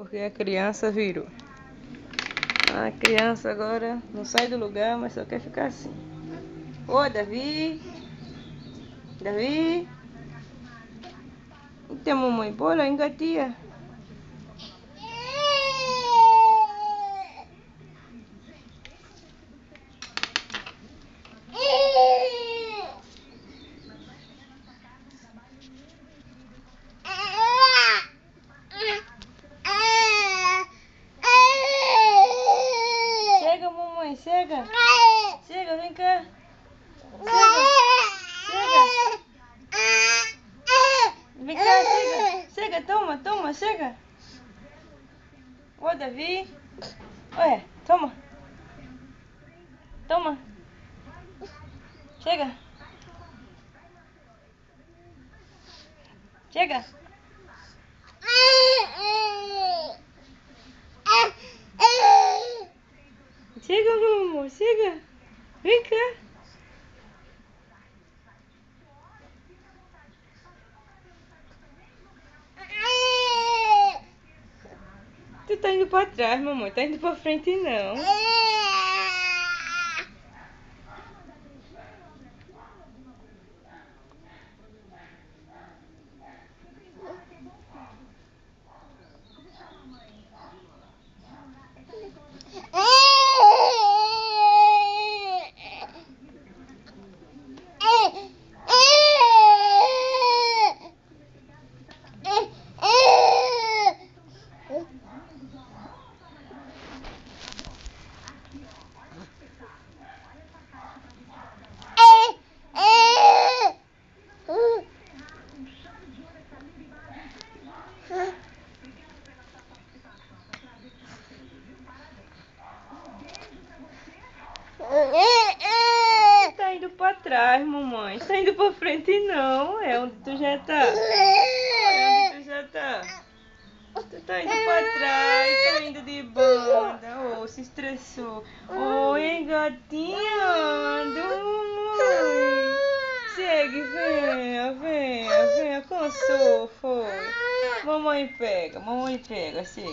porque a criança virou. A criança agora não sai do lugar, mas só quer ficar assim. Ô, Davi! Davi! E tem mamãe bola, engatia. Chega, mamãe, chega. Chega, vem cá. Chega. Vem cá, chega. Chega, toma, chega. Ô, Davi. Olha, toma. Toma. Chega. Chega. Chega, mamãe, chega. Vem cá. Tu tá indo pra trás, mamãe. Tá indo pra frente, não. Tá indo pra trás, mamãe. Tá indo pra frente, não. É onde tu já tá. É onde tu já tá. Tu tá indo pra trás, tá indo de banda. Oh, se estressou. Oi, gatinha do mamãe. Chegue, venha, cansou, foi. Mamãe pega, chega.